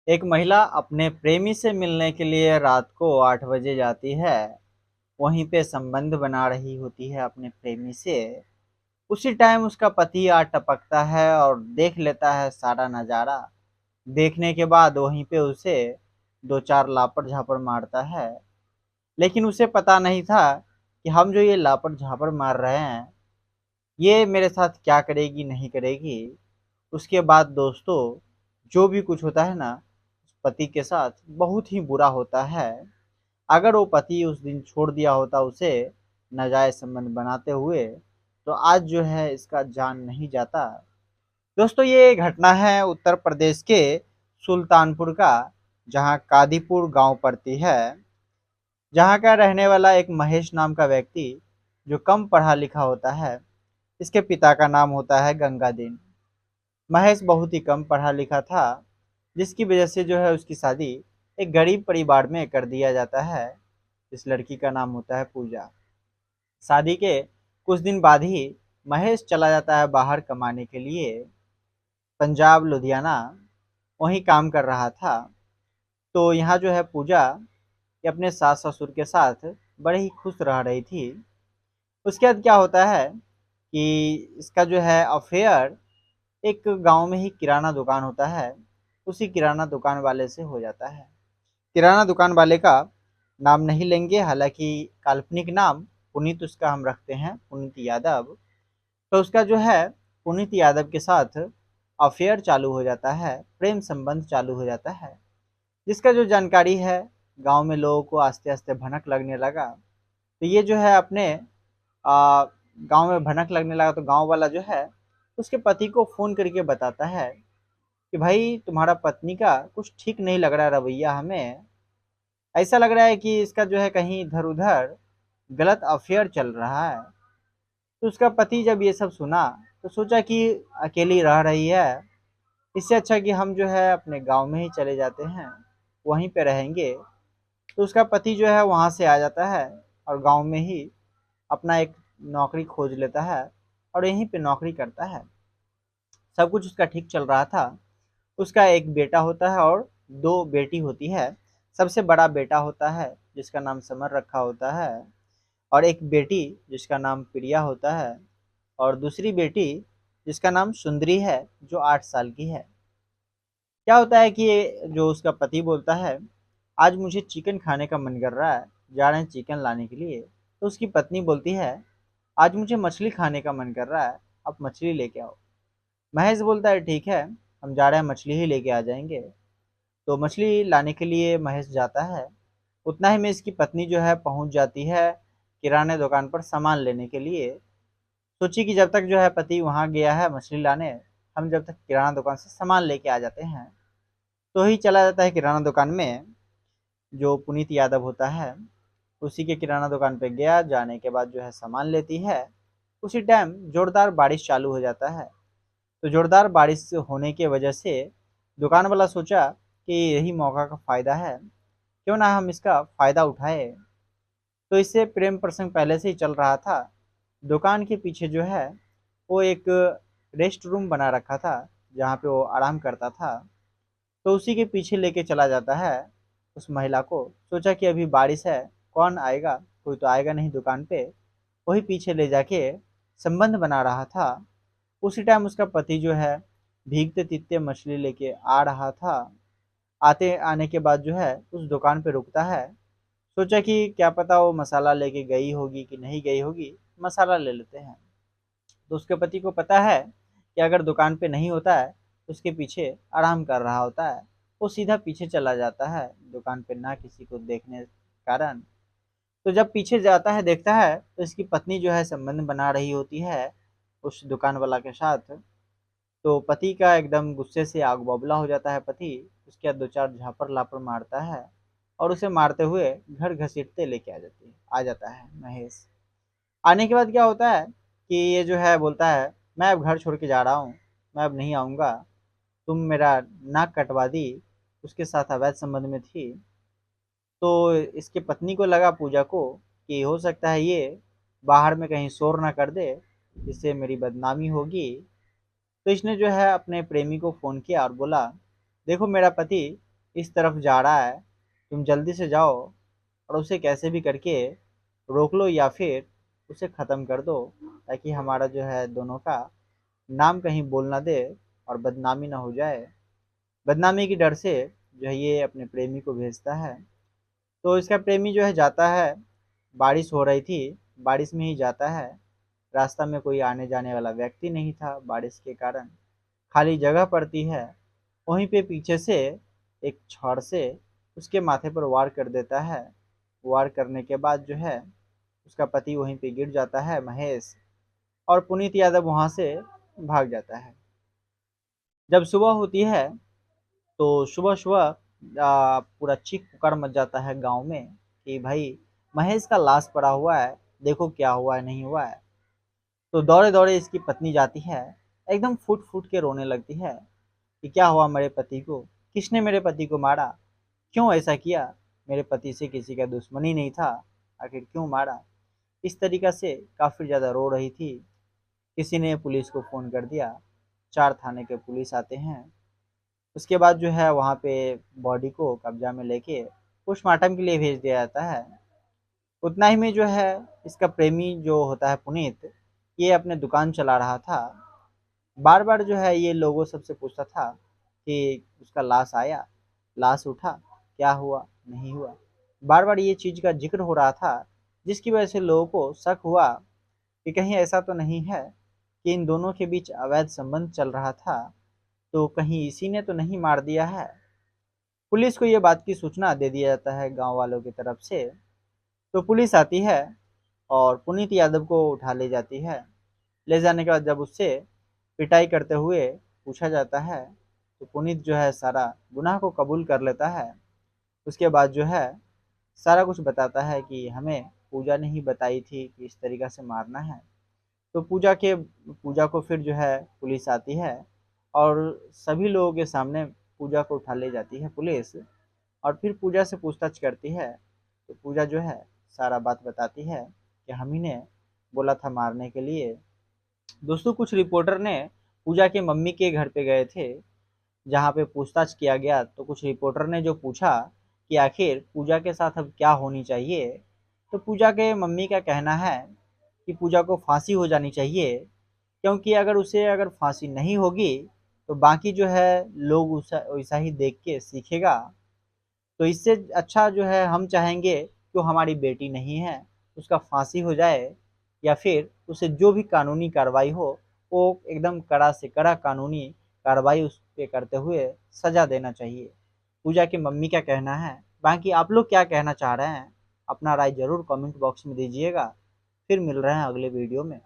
एक महिला अपने प्रेमी से मिलने के लिए रात को 8 बजे जाती है। वहीं पे संबंध बना रही होती है अपने प्रेमी से। उसी टाइम उसका पति आ टपकता है और देख लेता है सारा नज़ारा। देखने के बाद वहीं पे उसे दो चार लापड़ झापड़ मारता है। लेकिन उसे पता नहीं था कि हम जो ये लापड़ झापड़ मार रहे हैं, ये मेरे साथ क्या करेगी नहीं करेगी। उसके बाद दोस्तों, जो भी कुछ होता है ना, उस पति के साथ बहुत ही बुरा होता है। अगर वो पति उस दिन छोड़ दिया होता उसे नाजायज संबंध बनाते हुए, तो आज जो है इसका जान नहीं जाता। दोस्तों, ये घटना है उत्तर प्रदेश के सुल्तानपुर का, जहां कादीपुर गांव पड़ती है। जहां का रहने वाला एक महेश नाम का व्यक्ति, जो कम पढ़ा लिखा होता है। इसके पिता का नाम होता है गंगादीन। महेश बहुत ही कम पढ़ा लिखा था, जिसकी वजह से जो है उसकी शादी एक गरीब परिवार में कर दिया जाता है। इस लड़की का नाम होता है पूजा। शादी के कुछ दिन बाद ही महेश चला जाता है बाहर कमाने के लिए, पंजाब लुधियाना। वहीं काम कर रहा था। तो यहाँ जो है पूजा ये अपने सास ससुर के साथ बड़े ही खुश रह रही थी। उसके बाद क्या होता है कि इसका जो है अफेयर एक गांव में ही किराना दुकान होता है, उसी किराना दुकान वाले से हो जाता है। किराना दुकान वाले का नाम नहीं लेंगे, हालांकि काल्पनिक नाम पुनीत उसका हम रखते हैं, पुनीत यादव। तो उसका जो है पुनीत यादव के साथ अफेयर चालू हो जाता है, प्रेम संबंध चालू हो जाता है। जिसका जो जानकारी है गांव में लोगों को आस्ते आस्ते भनक लगने लगा। तो ये जो है अपने गांव में भनक लगने लगा, तो गांव वाला जो है उसके पति को फोन करके बताता है कि भाई, तुम्हारा पत्नी का कुछ ठीक नहीं लग रहा रवैया हमें। ऐसा लग रहा है कि इसका जो है कहीं इधर उधर गलत अफेयर चल रहा है। तो उसका पति जब ये सब सुना, तो सोचा कि अकेली रह रही है, इससे अच्छा कि हम जो है अपने गांव में ही चले जाते हैं, वहीं पे रहेंगे। तो उसका पति जो है वहां से आ जाता है और गांव में ही अपना एक नौकरी खोज लेता है और यहीं पे नौकरी करता है। सब कुछ उसका ठीक चल रहा था। उसका एक बेटा होता है और दो बेटी होती है। सबसे बड़ा बेटा होता है जिसका नाम समर रखा होता है, और एक बेटी जिसका नाम प्रिया होता है, और दूसरी बेटी जिसका नाम सुंदरी है, जो 8 साल की है। क्या होता है कि ये जो उसका पति बोलता है, आज मुझे चिकन खाने का मन कर रहा है, जा रहे हैं चिकन लाने के लिए। तो उसकी पत्नी बोलती है, आज मुझे मछली खाने का मन कर रहा है, आप मछली लेके आओ। महेश बोलता है, ठीक है, हम जा रहे हैं, मछली ही लेके आ जाएंगे। तो मछली लाने के लिए महेश जाता है। उतना ही में इसकी पत्नी जो है पहुंच जाती है किराने दुकान पर सामान लेने के लिए। सोची कि जब तक जो है पति वहां गया है मछली लाने, हम जब तक किराना दुकान से सामान लेके आ जाते हैं। तो ही चला जाता है किराना दुकान में। जो पुनीत यादव होता है उसी के किराना दुकान पे गया, जाने के बाद जो है सामान लेती है। उसी टाइम जोरदार बारिश चालू हो जाता है। तो जोरदार बारिश होने की वजह से दुकान वाला सोचा कि यही मौका का फायदा है, क्यों ना हम इसका फायदा उठाए। तो इससे प्रेम प्रसंग पहले से ही चल रहा था। दुकान के पीछे जो है वो एक रेस्ट रूम बना रखा था, जहाँ पे वो आराम करता था। तो उसी के पीछे लेके चला जाता है उस महिला को। सोचा कि अभी बारिश है, कौन आएगा, कोई तो आएगा नहीं दुकान पे। वही पीछे ले जाके संबंध बना रहा था। उसी टाइम उसका पति जो है भीगते तीतते मछली लेके आ रहा था। आते आने के बाद जो है उस दुकान पे रुकता है। सोचा कि क्या पता वो मसाला लेके गई होगी कि नहीं गई होगी, मसाला ले लेते हैं। तो उसके पति को पता है कि अगर दुकान पे नहीं होता है तो उसके पीछे आराम कर रहा होता है। वो सीधा पीछे चला जाता है दुकान पे, ना किसी को देखने के कारण। तो जब पीछे जाता है देखता है तो इसकी पत्नी जो है संबंध बना रही होती है उस दुकान वाला के साथ। तो पति का एकदम गुस्से से आग बबूला हो जाता है पति। उसके बाद दो चार झापड़ लापड़ मारता है और उसे मारते हुए घर घसीटते लेके आ जाता है महेश। आने के बाद क्या होता है कि ये जो है बोलता है, मैं अब घर छोड़ के जा रहा हूँ, मैं अब नहीं आऊँगा। तुम मेरा नाक कटवा दी, उसके साथ अवैध संबंध में थी। तो इसके पत्नी को लगा पूजा को कि हो सकता है ये बाहर में कहीं शोर ना कर दे, जिससे मेरी बदनामी होगी। तो इसने जो है अपने प्रेमी को फ़ोन किया और बोला, देखो मेरा पति इस तरफ जा रहा है, तुम जल्दी से जाओ और उसे कैसे भी करके रोक लो या फिर उसे ख़त्म कर दो, ताकि हमारा जो है दोनों का नाम कहीं बोल ना दे और बदनामी ना हो जाए। बदनामी की डर से जो है ये अपने प्रेमी को भेजता है। तो इसका प्रेमी जो है जाता है, बारिश हो रही थी, बारिश में ही जाता है। रास्ता में कोई आने जाने वाला व्यक्ति नहीं था, बारिश के कारण खाली जगह पड़ती है। वहीं पे पीछे से एक छड़ से उसके माथे पर वार कर देता है। वार करने के बाद जो है उसका पति वहीं पे गिर जाता है, महेश, और पुनीत यादव वहां से भाग जाता है। जब सुबह होती है तो सुबह सुबह पूरा चीख पुकार मच जाता है गांव में कि भाई महेश का लाश पड़ा हुआ है, देखो क्या हुआ है नहीं हुआ है। तो दौड़े दौड़े इसकी पत्नी जाती है, एकदम फूट फूट के रोने लगती है कि क्या हुआ मेरे पति को, किसने मेरे पति को मारा, क्यों ऐसा किया, मेरे पति से किसी का दुश्मनी नहीं था, आखिर क्यों मारा। इस तरीका से काफ़ी ज़्यादा रो रही थी। किसी ने पुलिस को फ़ोन कर दिया, 4 थाने के पुलिस आते हैं। उसके बाद जो है वहाँ पे बॉडी को कब्जा में लेके पोस्टमार्टम के लिए भेज दिया जाता है। उतना ही में जो है इसका प्रेमी जो होता है पुनीत, ये अपने दुकान चला रहा था। बार बार जो है ये लोगों सबसे पूछता था कि उसका लाश आया, लाश उठा, क्या हुआ नहीं हुआ। बार बार ये चीज़ का जिक्र हो रहा था, जिसकी वजह से लोगों को शक हुआ कि कहीं ऐसा तो नहीं है कि इन दोनों के बीच अवैध संबंध चल रहा था, तो कहीं इसी ने तो नहीं मार दिया है। पुलिस को ये बात की सूचना दे दिया जाता है गांव वालों की तरफ से। तो पुलिस आती है और पुनीत यादव को उठा ले जाती है। ले जाने के बाद जब उससे पिटाई करते हुए पूछा जाता है, तो पुनीत जो है सारा गुनाह को कबूल कर लेता है। उसके बाद जो है सारा कुछ बताता है कि हमें पूजा ने ही बताई थी कि इस तरीक़ा से मारना है। तो पूजा को फिर जो है पुलिस आती है और सभी लोगों के सामने पूजा को उठा ले जाती है पुलिस, और फिर पूजा से पूछताछ करती है। तो पूजा जो है सारा बात बताती है कि हम ही ने बोला था मारने के लिए। दोस्तों कुछ रिपोर्टर ने पूजा के मम्मी के घर पे गए थे, जहाँ पे पूछताछ किया गया। तो कुछ रिपोर्टर ने जो पूछा कि आखिर पूजा के साथ अब क्या होनी चाहिए, तो पूजा के मम्मी का कहना है कि पूजा को फांसी हो जानी चाहिए, क्योंकि अगर फांसी नहीं होगी तो बाकी जो है लोग उसा वैसा ही देख के सीखेगा। तो इससे अच्छा जो है हम चाहेंगे कि वो हमारी बेटी नहीं है, उसका फांसी हो जाए, या फिर उसे जो भी कानूनी कार्रवाई हो वो एकदम कड़ा से कड़ा कानूनी कार्रवाई उस पे करते हुए सजा देना चाहिए। पूजा की मम्मी का कहना है। बाकी आप लोग क्या कहना चाह रहे हैं, अपना राय ज़रूर कमेंट बॉक्स में दीजिएगा। फिर मिल रहे हैं अगले वीडियो में।